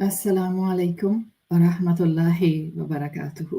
Assalamu alaikum wa rahmatullahi wa barakatuhu.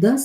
10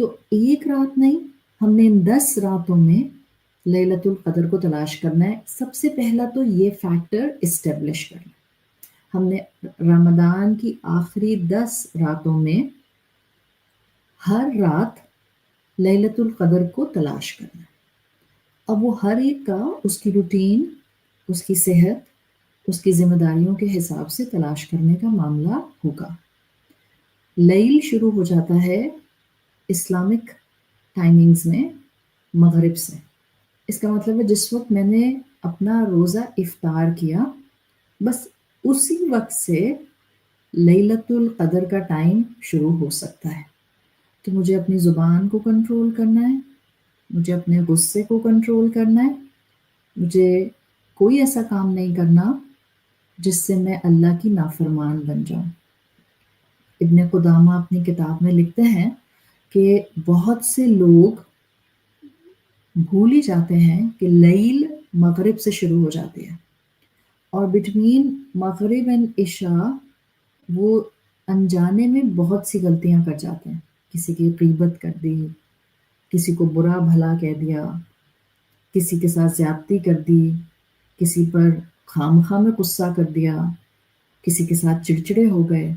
تو ایک رات نہیں، ہم نے ان 10 راتوں میں لیلۃ القدر کو تلاش کرنا ہے۔ سب سے پہلا تو یہ فیکٹر اسٹیبلش کرنا، ہم نے رمضان کی آخری 10 راتوں میں ہر رات لیلۃ القدر کو تلاش کرنا ہے۔ اب وہ ہر ایک کا اس کی روٹین، اس کی صحت، اس کی ذمہ داریوں کے حساب سے تلاش کرنے کا معاملہ ہوگا۔ لیل شروع ہو جاتا ہے اسلامک ٹائمنگز میں مغرب سے۔ اس کا مطلب ہے جس وقت میں نے اپنا روزہ افطار کیا، بس اسی وقت سے لیلۃ القدر کا ٹائم شروع ہو سکتا ہے۔ تو مجھے اپنی زبان کو کنٹرول کرنا ہے، مجھے اپنے غصے کو کنٹرول کرنا ہے، مجھے کوئی ایسا کام نہیں کرنا جس سے میں اللہ کی نافرمان بن جاؤں۔ ابن قدامہ اپنی کتاب میں لکھتے ہیں کہ بہت سے لوگ بھول ہی جاتے ہیں کہ لیل مغرب سے شروع ہو جاتی ہے، اور بٹوین مغرب اینڈ عشاء وہ انجانے میں بہت سی غلطیاں کر جاتے ہیں۔ کسی کی غیبت کر دی، کسی کو برا بھلا کہہ دیا، کسی کے ساتھ زیادتی کر دی، کسی پر خواہ میں غصہ کر دیا، کسی کے ساتھ چڑچڑے ہو گئے۔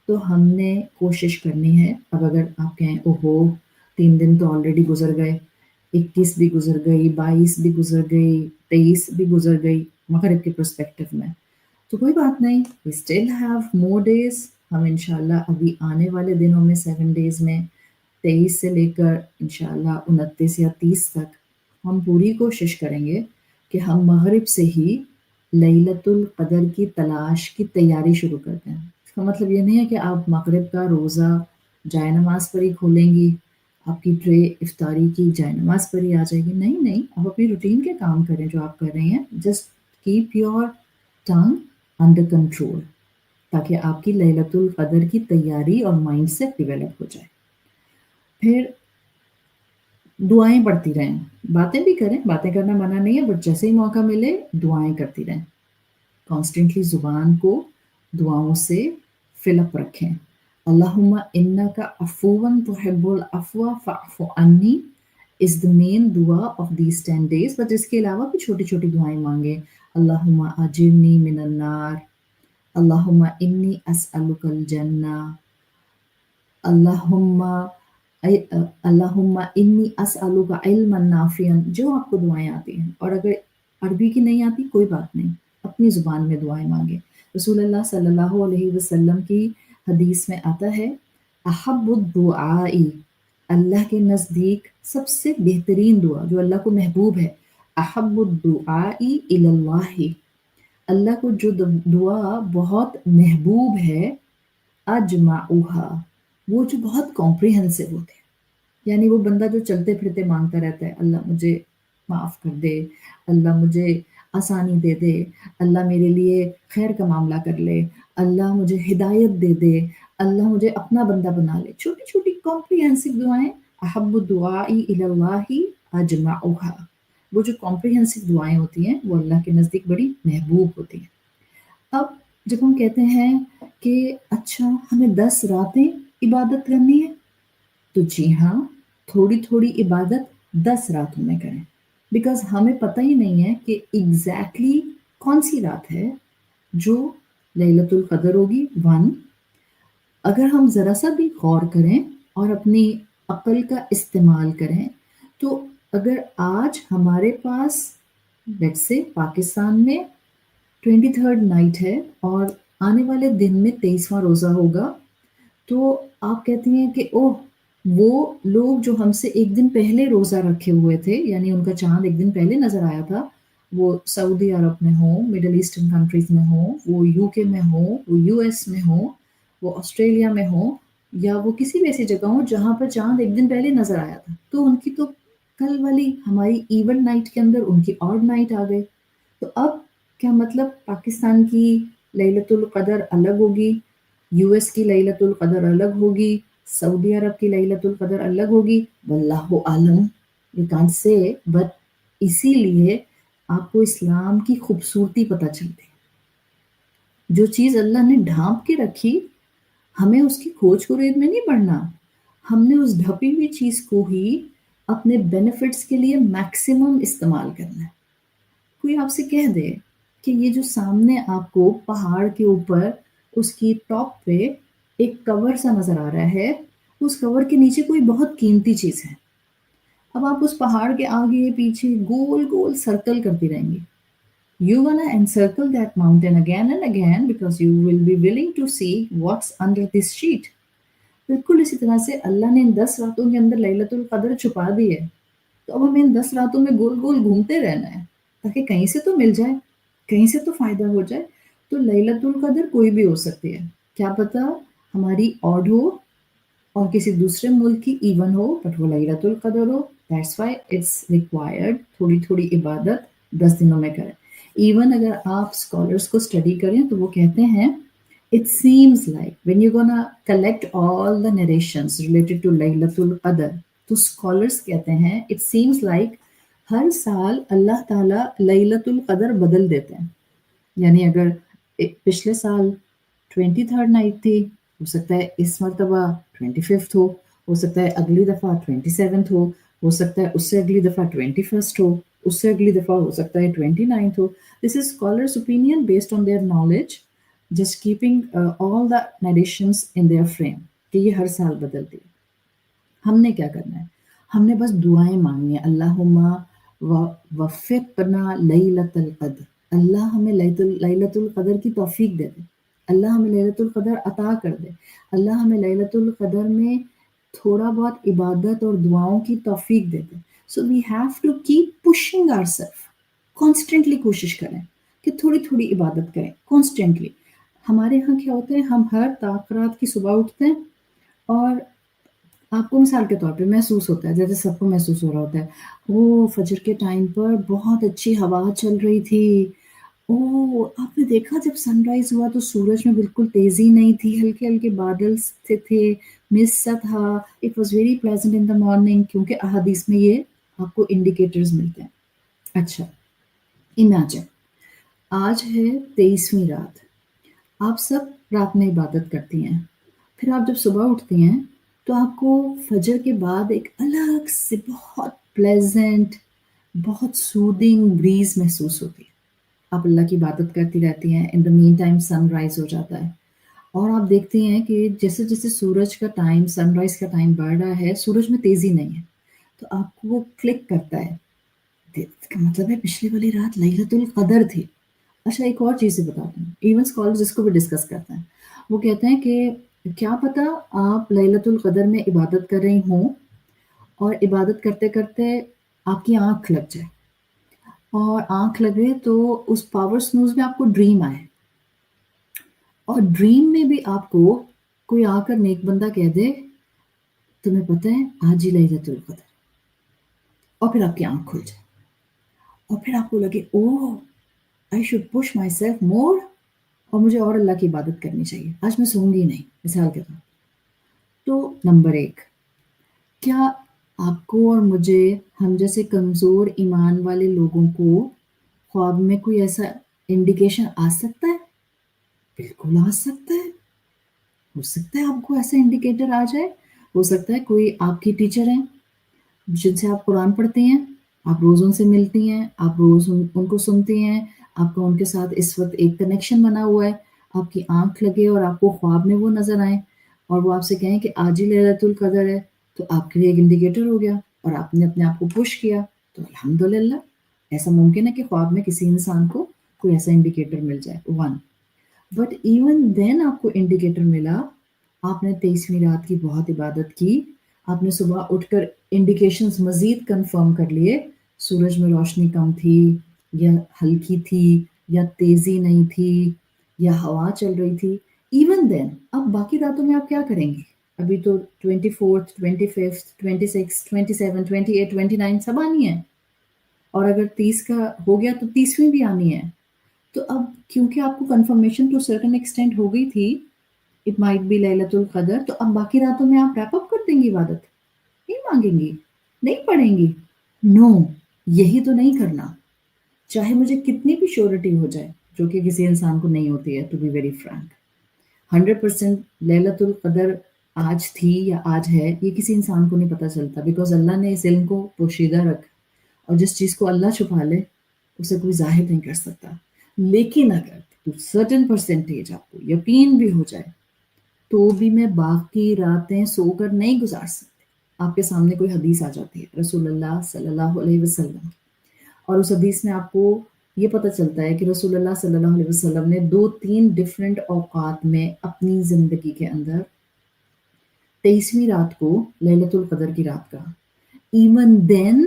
تو ہم نے کوشش کرنی ہے، اب اگر آپ کہیں اوہو 3 دن تو آلریڈی گزر گئے، 21 بھی گزر گئی، 22 بھی گزر گئی، 23 بھی گزر گئی مغرب کے پرسپیکٹو میں، تو کوئی بات نہیں، we still have more days۔ ہم انشاءاللہ ابھی آنے والے دنوں میں 7 ڈیز میں 23 سے لے کر انشاءاللہ 29 یا 30 تک ہم پوری کوشش کریں گے کہ ہم مغرب سے ہی لیلۃ القدر کی تلاش کی تیاری شروع کرتے ہیں۔ اس کا مطلب یہ نہیں ہے کہ آپ مغرب کا روزہ جائے نماز پر ہی کھولیں گی، آپ کی ٹرے افطاری کی جائے نماز پر ہی آ جائے گی، نہیں نہیں، آپ اپنی روٹین کے کام کریں جو آپ کر رہے ہیں، just keep your tongue under control, تاکہ آپ کی لیلۃ القدر کی تیاری اور مائنڈ سیٹ ڈیولپ ہو جائے۔ پھر دعائیں پڑھتی رہیں، باتیں بھی کریں، باتیں کرنا منع نہیں ہے، بٹ جیسے ہی موقع ملے دعائیں کرتی رہیں، کانسٹنٹلی زبان کو دعاؤں سے فل اپ رکھیں۔ اللہم انک عفو تحب العفو فاعف عنی is the main دعا of these 10 days، بٹ اس کے علاوہ بھی چھوٹی چھوٹی دعائیں مانگیں۔ اللہم اجرنی من النار، اللہم انی اسألک الجنہ، اللہم اللہم انی اسألک علما نافعا، جو آپ کو دعائیں آتی ہیں، اور اگر عربی کی نہیں آتی کوئی بات نہیں، اپنی زبان میں دعائیں مانگیں۔ رسول اللہ صلی اللہ علیہ وسلم کی حدیث میں آتا ہے احب الدعائی، اللہ کے نزدیک سب سے بہترین دعا جو اللہ کو محبوب ہے، احب الدعائی الی اللہ، اللہ کو جو دعا بہت محبوب ہے، اجمعوہا، وہ جو بہت کمپریہنسو ہوتے ہیں، یعنی وہ بندہ جو چلتے پھرتے مانگتا رہتا ہے، اللہ مجھے معاف کر دے، اللہ مجھے آسانی دے دے، اللہ میرے لیے خیر کا معاملہ کر لے، اللہ مجھے ہدایت دے دے، اللہ مجھے اپنا بندہ بنا لے، چھوٹی چھوٹی کمپریہنسو دعائیں، احب الدعائی الی اللہ اجمعوہا، وہ جو کمپریہنسو دعائیں ہوتی ہیں وہ اللہ کے نزدیک بڑی محبوب ہوتی ہیں۔ اب جب ہم کہتے ہیں کہ اچھا ہمیں 10 راتیں عبادت کرنی ہے، تو جی ہاں، تھوڑی تھوڑی عبادت 10 راتوں میں کریں، بیکاز ہمیں پتہ ہی نہیں ہے کہ ایگزیکٹلی کون سی رات ہے جو لیلۃ القدر ہوگی۔ اگر ہم ذرا سا بھی غور کریں اور اپنی عقل کا استعمال کریں، تو اگر آج ہمارے پاس ویسے پاکستان میں 23rd نائٹ ہے اور آنے والے دن میں 23واں روزہ ہوگا، تو آپ کہتی ہیں کہ اوہ وہ لوگ جو ہم سے ایک دن پہلے روزہ رکھے ہوئے تھے، یعنی ان کا چاند ایک دن پہلے نظر آیا تھا، وہ سعودی عرب میں ہوں، مڈل ایسٹرن کنٹریز میں ہوں، وہ یو کے میں ہوں، وہ یو ایس میں ہوں، وہ آسٹریلیا میں ہوں، یا وہ کسی بھی ایسی جگہ ہوں جہاں پر چاند ایک دن پہلے نظر آیا تھا، تو ان کی تو کل والی ہماری ایون نائٹ کے اندر ان کی آڈ نائٹ آ گئی۔ تو اب کیا مطلب پاکستان کی لیلۃ القدر الگ ہوگی، یو ایس کی لیلۃ القدر الگ ہوگی، سعودی عرب کی لیلۃ القدر الگ ہوگی، واللہ عالم، یو کانٹ سے، بٹ اسی لیے آپ کو اسلام کی خوبصورتی پتہ چلتی ہے۔ جو چیز اللہ نے ڈھانپ کے رکھی، ہمیں اس کی کھوج خرید میں نہیں پڑنا، ہم نے اس ڈھپی ہوئی چیز کو ہی اپنے بینیفٹس کے لیے میکسیمم استعمال کرنا ہے. کوئی آپ سے کہہ دے کہ یہ جو سامنے آپ کو پہاڑ کے اوپر اس کی ٹاپ پہ ایک کور سا نظر آ رہا ہے، اس کور کے نیچے کوئی بہت قیمتی چیز ہے. اب آپ اس پہاڑ کے آگے پیچھے گول گول سرکل کرتی رہیں گی. You wanna encircle that mountain again and again because you will be willing to see what's under this sheet. بالکل اسی طرح سے اللہ نے ان 10 راتوں کے اندر لیلۃ القدر چھپا دی ہے. تو اب ہمیں ان 10 راتوں میں گول گول گھومتے رہنا ہے تاکہ کہیں سے تو مل جائے، کہیں سے تو فائدہ ہو جائے. تو لیلۃ القدر کوئی بھی ہو سکتی ہے. کیا پتا ہماری آڈ ہو اور کسی دوسرے ملک کی ایون ہو، بٹ وہ لیلۃ القدر ہو. دیٹس وائی اٹس ریکوائرڈ تھوڑی تھوڑی عبادت 10 دنوں میں کریں. ایون اگر آپ اسکالرس کو اسٹڈی کریں تو وہ کہتے ہیں it seems like when you're gonna collect all the narrations related to لیلۃ القدر تو اسکالرس کہتے ہیں it seems like ہر سال اللہ تعالیٰ لیلۃ القدر بدل دیتے ہیں. یعنی اگر پچھلے سال 23rd نائٹ تھی، ہو سکتا ہے اس مرتبہ 25th ہو سکتا ہے اگلی دفعہ 27th ہو سکتا ہے اس سے اگلی دفعہ 21st ہو، اس سے اگلی دفعہ ہو سکتا ہے 29th ہو. This is scholars opinion based on their knowledge, just keeping all the narrations in their frame کہ یہ ہر سال بدلتی ہے. ہم نے کیا کرنا ہے؟ ہم نے بس دعائیں مانگنی ہیں. اللہم وفقنا لیلۃ القدر. اللہ ہمیں لیلۃ القدر کی توفیق دے دے. اللہ ہمیں لیلۃ القدر عطا کر دے. اللہ ہمیں لیلۃ القدر میں تھوڑا بہت عبادت اور دعاؤں کی توفیق دے دے. So we have to keep pushing our self. Constantly کوشش کریں کہ تھوڑی تھوڑی عبادت کریں کانسٹنٹلی. ہمارے ہاں کیا ہوتا ہے، ہم ہر رات کی صبح اٹھتے ہیں اور آپ کو مثال کے طور پہ محسوس ہوتا ہے، جیسے سب کو محسوس ہو رہا ہوتا ہے، وہ فجر کے ٹائم پر بہت اچھی ہوا چل رہی تھی. او آپ نے دیکھا جب سن رائز ہوا تو سورج میں بالکل تیزی نہیں تھی، ہلکے ہلکے بادل سے تھے، مس سا تھا. It was very pleasant in the morning. کیونکہ احادیث میں یہ آپ کو انڈیکیٹرز ملتے ہیں. اچھا امیجن آج ہے 23ویں رات، آپ سب رات میں عبادت کرتی ہیں. پھر آپ جب صبح اٹھتی ہیں تو آپ کو فجر کے بعد ایک الگ سے بہت پلیزنٹ، بہت سودنگ بریز محسوس ہوتی ہے. آپ اللہ کی عبادت کرتی رہتی ہیں. ان دا مین ٹائم سن رائز ہو جاتا ہے اور آپ دیکھتے ہیں کہ جیسے جیسے سورج کا ٹائم، سن رائز کا ٹائم بڑھ رہا ہے، سورج میں تیزی نہیں ہے تو آپ کو وہ کلک کرتا ہے. اس کا مطلب ہے پچھلی والی رات لیلۃ القدر تھی. اچھا ایک اور چیز بتاتے ہیں، ایون اسکالرز اس کو بھی ڈسکس کرتے ہیں. وہ کہتے ہیں کہ کیا پتہ آپ لیلۃ القدر میں عبادت کر رہی ہوں اور عبادت کرتے کرتے آپ کی آنکھ لگ جائے، اور آنکھ لگے تو اس پاور سنوز میں آپ کو ڈریم آئے، اور ڈریم میں بھی آپ کو کوئی آ کر نیک بندہ کہہ دے تمہیں پتہ ہے آج ہی لیلۃ القدر، اور پھر آپ کی آنکھ کھل جائے اور پھر آپ کو لگے oh I should push my self more, اور مجھے اور اللہ کی عبادت کرنی چاہیے، آج میں سوں گی نہیں مثال کے طور. تو نمبر 1، کیا آپ کو اور مجھے، ہم جیسے کمزور ایمان والے لوگوں کو خواب میں کوئی ایسا انڈیکیشن آ سکتا ہے؟ بالکل آ سکتا ہے. ہو سکتا ہے آپ کو ایسا انڈیکیٹر آ جائے. ہو سکتا ہے کوئی آپ کی ٹیچر ہیں جن سے آپ قرآن پڑھتی ہیں، آپ روز ان سے ملتی ہیں، آپ روز ان کو سنتی ہیں، آپ کا ان کے ساتھ اس وقت ایک کنیکشن بنا ہوا ہے. آپ کی آنکھ لگے اور آپ کو خواب میں وہ نظر آئیں اور وہ آپ سے کہیں کہ آج ہی لیلۃ القدر ہے، تو آپ کے لیے ایک انڈیکیٹر ہو گیا اور آپ نے اپنے آپ کو پش کیا. تو الحمدللہ ایسا ممکن ہے کہ خواب میں کسی انسان کو کوئی ایسا انڈیکیٹر مل جائے. 1 بٹ ایون دین آپ کو انڈیکیٹر ملا، آپ نے 23ویں رات کی بہت عبادت کی، آپ نے صبح اٹھ کر انڈیکیشنز مزید کنفرم کر لیے، سورج میں روشنی کم تھی یا ہلکی تھی یا تیزی نہیں تھی یا ہوا چل رہی تھی. ایون دین اب باقی راتوں میں آپ کیا کریں گے؟ ابھی تو 24th 25th 26 27 28 29 سب آنی ہے، اور اگر 30 کا ہو گیا تو 30ویں بھی آنی ہے. تو اب کیونکہ آپ کو کنفرمیشن ٹو سرٹن ایکسٹینٹ ہو گئی تھی اٹ مائٹ بی لیلۃ القدر، تو اب باقی راتوں میں آپ ریپ اپ کر دیں گی عبادت، نہیں مانگیں گی، نہیں پڑھیں گی. نو، یہی تو نہیں کرنا. چاہے مجھے کتنی بھی شیورٹی ہو جائے، جو کہ کسی انسان کو نہیں ہوتی ہے ٹو بی ویری فرینک. 100% لیلۃ القدر آج تھی یا آج ہے یہ کسی انسان کو نہیں پتہ چلتا، بیکاز اللہ نے اس علم کو پوشیدہ رکھا، اور جس چیز کو اللہ چھپا لے اسے کوئی ظاہر نہیں کر سکتا. لیکن اگر تو سرٹن پرسنٹیج آپ کو یقین بھی ہو جائے تو بھی میں باقی راتیں سو کر نہیں گزار سکتی. آپ کے سامنے کوئی حدیث آ جاتی ہے رسول اللہ صلی اللہ علیہ وسلم، اور اس حدیث میں آپ کو یہ پتہ چلتا ہے کہ رسول اللہ صلی اللہ علیہ وسلم نے 2-3 ڈفرینٹ اوقات میں اپنی زندگی کے اندر 23ویں رات کو لیلۃ القدر کی رات کہا. ایون دین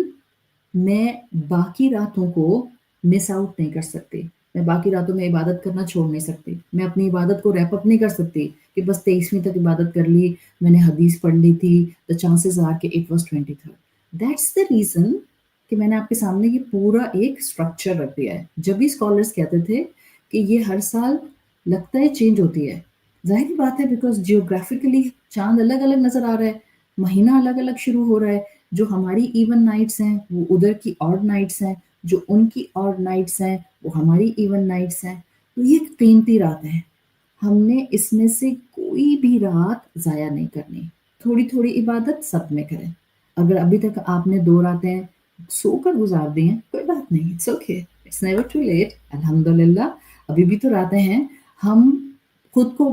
میں باقی راتوں کو مس آؤٹ نہیں کر سکتی. میں باقی راتوں میں عبادت کرنا چھوڑ نہیں سکتی. میں اپنی عبادت کو ریپ اپ نہیں کر سکتی کہ بس 23ویں تک عبادت کر لی، میں نے حدیث پڑھ لی تھی، the chances are کہ it was 23rd. That's the reason کہ میں نے آپ کے سامنے یہ پورا ایک اسٹرکچر رکھ دیا ہے. جب بھی اسکالرس کہتے تھے کہ یہ ہر سال لگتا ہے چینج ہوتی ہے، ظاہری بات ہے بیکاز جیوگرافیکلی چاند الگ الگ نظر آ رہا ہے، مہینہ الگ الگ شروع ہو رہا ہے. جو ہماری ایون نائٹس ہیں وہ ادھر کی آڈ نائٹس ہیں، جو ان کی آڈ نائٹس ہیں وہ ہماری ایون نائٹس ہیں. تو یہ ایک قیمتی رات ہے، ہم نے اس میں سے کوئی بھی رات ضائع نہیں کرنی. تھوڑی تھوڑی عبادت سب میں کریں. اگر ابھی تک آپ نے 2 راتیں سو کر گزار دی ہیں کوئی بات نہیں، it's okay, it's never too late. الحمد للہ ابھی بھی تو راتیں ہیں. ہم خود کو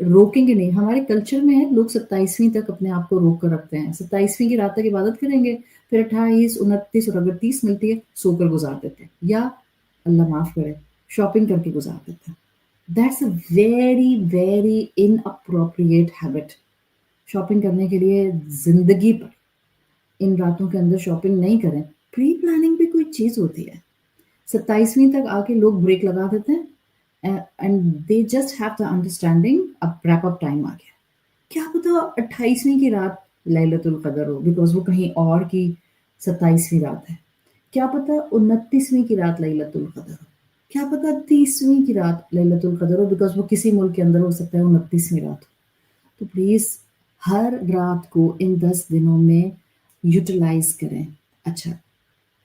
روکیں گے نہیں. ہمارے کلچر میں ہے لوگ 27ویں تک اپنے آپ کو روک کر رکھتے ہیں، 27ویں کی رات تک عبادت کریں گے، پھر 28 29 اور اگر 30 ملتی ہے سو کر گزار دیتے ہیں، یا اللہ معاف کرے شاپنگ کر کے گزار دیتے ہیں. That's a very very in appropriate habit. Shopping کرنے کے لیے زندگی پر ان راتوں کے اندر شاپنگ نہیں کریں. پری پلاننگ بھی کوئی چیز ہوتی ہے. 27ویں تک آ کے لوگ بریک لگا دیتے ہیں and they just have the understanding اب ریپ اپ ٹائم آ گیا. کیا پتا 28ویں کی رات لیلۃ القدر ہو بیکاز وہ کہیں اور کی 27ویں رات ہے. کیا پتا 29ویں کی رات لیلۃ القدر ہو. کیا پتا 30ویں کی رات لیلۃ القدر ہو بیکاز وہ کسی ملک کے اندر ہو سکتا ہے 29ویں رات ہو. تو پلیز ہر رات کو ان 10 دنوں میں یوٹیلائز کریں. اچھا،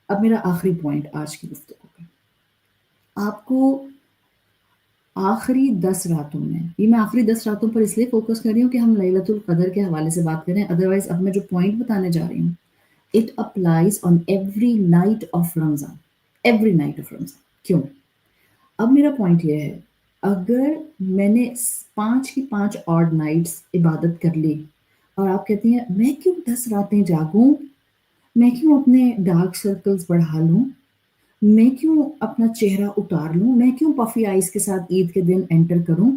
اب میرا آخری پوائنٹ آج کی گفتگو کا، آپ کو آخری 10 راتوں میں، یہ میں آخری 10 راتوں پر اس لیے فوکس کر رہی ہوں کہ ہم لیلۃ القدر کے حوالے سے بات کریں. ادروائز اب میں جو پوائنٹ بتانے جا رہی ہوں it applies on every night of Ramzan. Every night of Ramzan. کیوں؟ اب میرا پوائنٹ یہ ہے، اگر میں نے 5 کی 5 آڈ نائٹس عبادت کر لی اور آپ کہتی ہیں میں کیوں 10 راتیں جاگوں، میں کیوں اپنے ڈارک سرکلز بڑھا لوں، میں کیوں اپنا چہرہ اتار لوں، میں کیوں پفی آئز کے ساتھ عید کے دن انٹر کروں.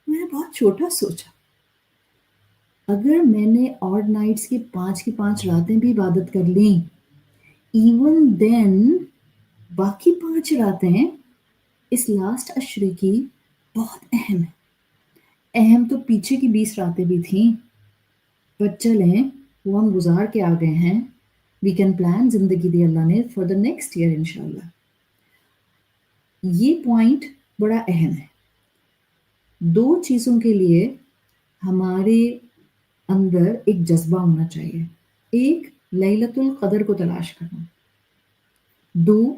میں نے بہت چھوٹا سوچا. اگر میں نے آڈ نائٹس کی 5 کی 5 راتیں بھی عبادت کر لیں، ایون دین باقی 5 راتیں اس لاسٹ عشرے کی بہت اہم ہے. اہم تو پیچھے کی 20 راتیں بھی تھیں، پر چلیں وہ ہم گزار کے آ گئے ہیں. وی کین پلان، زندگی دی اللہ نے فار دا نیکسٹ ایئر انشاءاللہ. یہ پوائنٹ بڑا اہم ہے. 2 چیزوں کے لیے ہمارے اندر ایک جذبہ ہونا چاہیے. ایک، لیلۃ القدر کو تلاش کرنا. 2،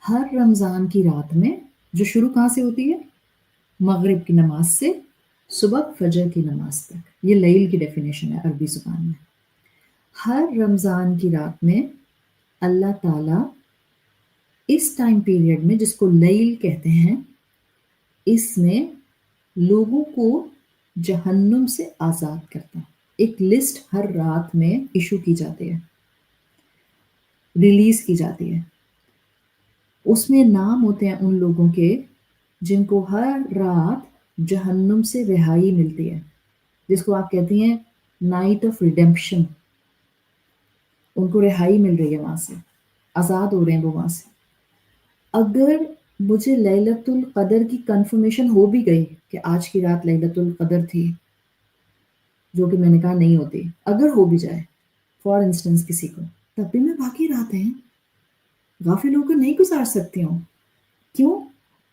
ہر رمضان کی رات میں جو شروع کہاں سے ہوتی ہے؟ مغرب کی نماز سے صبح فجر کی نماز تک. یہ لیل کی ڈیفینیشن ہے عربی زبان میں. ہر رمضان کی رات میں اللہ تعالیٰ اس ٹائم پیریڈ میں جس کو لیل کہتے ہیں، اس میں لوگوں کو جہنم سے آزاد کرتا ہے. ایک لسٹ ہر رات میں ایشو کی جاتی ہے، ریلیز کی جاتی ہے. اس میں نام ہوتے ہیں ان لوگوں کے جن کو ہر رات جہنم سے رہائی ملتی ہے، جس کو آپ کہتی ہیں نائٹ آف ریڈیمپشن. ان کو رہائی مل رہی ہے، وہاں سے آزاد ہو رہے ہیں وہ وہاں سے. اگر مجھے لیلۃ القدر کی کنفرمیشن ہو بھی گئی کہ آج کی رات لیلۃ القدر تھی، جو کہ میں نے کہا نہیں ہوتی، اگر ہو بھی جائے فار انسٹنس کسی کو، تب بھی میں باقی راتیں غافل ہو کر نہیں گزار سکتی ہوں. کیوں؟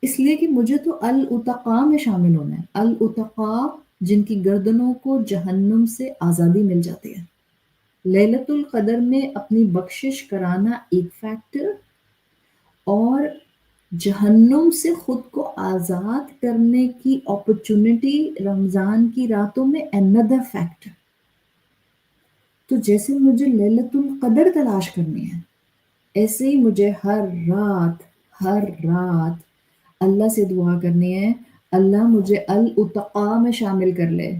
اس لیے کہ مجھے تو الاتقاء میں شامل ہونا ہے. الاتقاء جن کی گردنوں کو جہنم سے آزادی مل جاتی ہے. لیلۃ القدر میں اپنی بخشش کرانا ایک فیکٹر، اور جہنم سے خود کو آزاد کرنے کی اپرچونٹی رمضان کی راتوں میں another فیکٹر. تو جیسے مجھے لیلۃ القدر تلاش کرنی ہے، ایسے ہی مجھے ہر رات اللہ سے دعا کرنی ہے، اللہ مجھے الاتقاء میں شامل کر لے.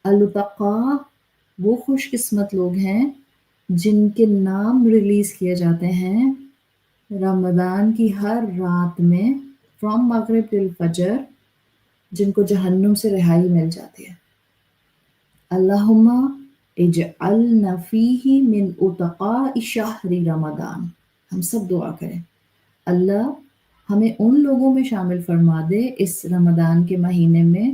الاتقاء وہ خوش قسمت لوگ ہیں جن کے نام ریلیز کیے جاتے ہیں رمضان کی ہر رات میں فرام مغرب ٹل فجر، جن کو جہنم سے رہائی مل جاتی ہے. اللہم اجعلنا فیہ من اتقاء شہر رمضان. ہم سب دعا کریں، اللہ ہمیں ان لوگوں میں شامل فرما دے اس رمضان کے مہینے میں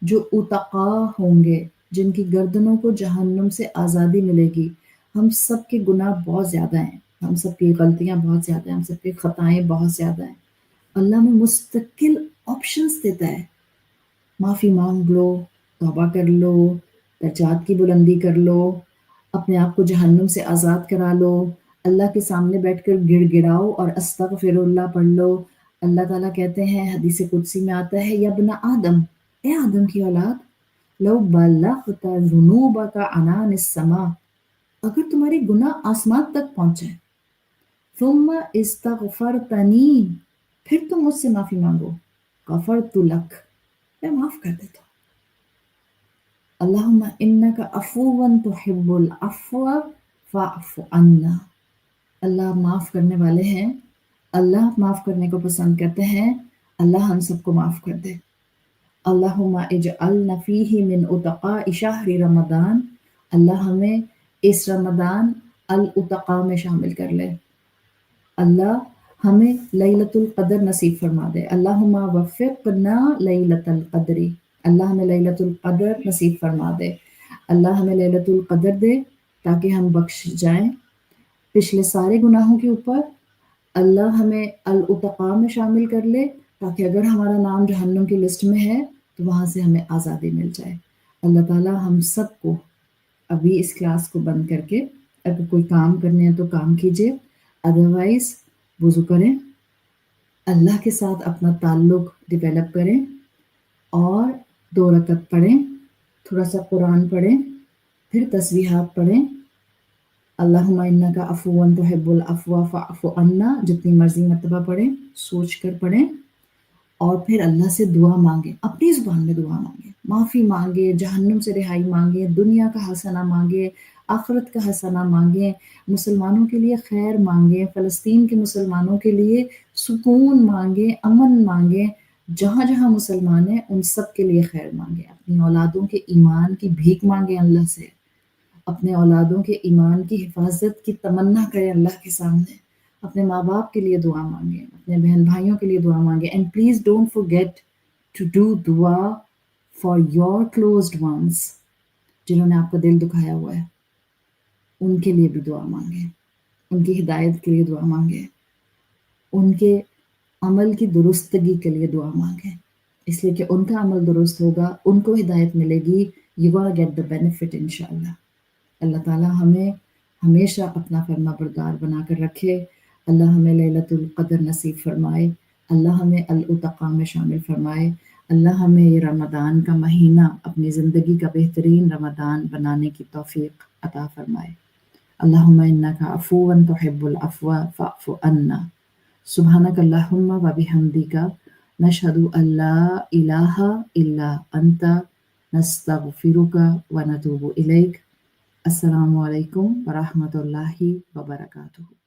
جو اتقاء ہوں گے، جن کی گردنوں کو جہنم سے آزادی ملے گی. ہم سب کے گناہ بہت زیادہ ہیں، ہم سب کی غلطیاں بہت زیادہ ہیں، ہم سب کی خطائیں بہت زیادہ ہیں. اللہ ہمیں مستقل آپشنز دیتا ہے، معافی مانگ لو، توبہ کر لو، درجات کی بلندی کر لو، اپنے آپ کو جہنم سے آزاد کرا لو، اللہ کے سامنے بیٹھ کر گڑ گڑاؤ اور استغفر اللہ پڑھ لو. اللہ تعالیٰ کہتے ہیں، حدیث قدسی میں آتا ہے، یا ابن آدم، اے آدم کی اولاد، لو بلغت ذنوبک عنان السماء، اگر تمہاری گناہ آسمان تک پہنچے، ثم استغفرتنی، پھر تم مجھ سے معافی مانگو، غفرت لک، میں معاف کر دیتا ہوں. اللہم انک عفو تحب العفو فاعف عنا. اللہ معاف کرنے والے ہیں، اللہ معاف کرنے کو پسند کرتے ہیں، اللہ ہم سب کو معاف کر دے. اللہم اجعلنا فیہ من اتقاء شہر رمضان، اللہ ہمیں اس رمضان الاتقاء میں شامل کر لے. اللہ ہمیں لیلۃ القدر نصیب فرما دے. اللہم وفقنا لیلۃ القدر، اللہ ہمیں لیلۃ القدر نصیب فرما دے. اللہ ہمیں لیلۃ القدر دے تاکہ ہم بخش جائیں پچھلے سارے گناہوں کے اوپر. اللہ ہمیں الاتقاء میں شامل کر لے تاکہ اگر ہمارا نام جہنم کی لسٹ میں ہے تو وہاں سے ہمیں آزادی مل جائے. اللہ تعالیٰ ہم سب کو ابھی اس کلاس کو بند کر کے اگر کوئی کام کرنے ہیں تو کام کیجیے، ادروائز وضو کریں، اللہ کے ساتھ اپنا تعلق ڈیولپ کریں اور 2 رکعت پڑھیں، تھوڑا سا قرآن پڑھیں، پھر تسبیحات پڑھیں. اللہم انک عفو تحب العفو فاعف عنا جتنی مرضی مرتبہ پڑھیں، سوچ کر پڑھیں، اور پھر اللہ سے دعا مانگیں، اپنی زبان میں دعا مانگیں، معافی مانگیں، جہنم سے رہائی مانگیں، دنیا کا حسنہ مانگیں، آخرت کا حسنہ مانگیں، مسلمانوں کے لیے خیر مانگیں، فلسطین کے مسلمانوں کے لیے سکون مانگیں، امن مانگیں، جہاں جہاں مسلمان ہیں ان سب کے لیے خیر مانگیں. اپنی اولادوں کے ایمان کی بھیک مانگیں اللہ سے، اپنے اولادوں کے ایمان کی حفاظت کی تمنا کریں اللہ کے سامنے، اپنے ماں باپ کے لیے دعا مانگیں، اپنے بہن بھائیوں کے لیے دعا مانگیں. And please don't forget to do دعا فار یور کلوزڈ ونس، جنہوں نے آپ کا دل دکھایا ہوا ہے ان کے لیے بھی دعا مانگیں، ان کی ہدایت کے لیے دعا مانگیں، ان کے عمل کی درستگی کے لیے دعا مانگیں، اس لیے کہ ان کا عمل درست ہوگا، ان کو ہدایت ملے گی. You gonna get the benefit انشاءاللہ. اللہ تعالیٰ ہمیں ہمیشہ اپنا فرما بردار بنا کر رکھے. اللہ ہمیں لیلۃ القدر نصیب فرمائے، اللہ ہمیں الاتقاء میں شامل فرمائے، اللہ ہمیں یہ رمضان کا مہینہ اپنی زندگی کا بہترین رمضان بنانے کی توفیق عطا فرمائے. اللہم انک عفو تحب العفو فاعف عنا. سبحانک اللہم و بحمدک، نشہد ان لا الہ الا انت، نستغفرک و نتوب الیک. السلام علیکم ورحمۃ اللہ وبرکاتہ.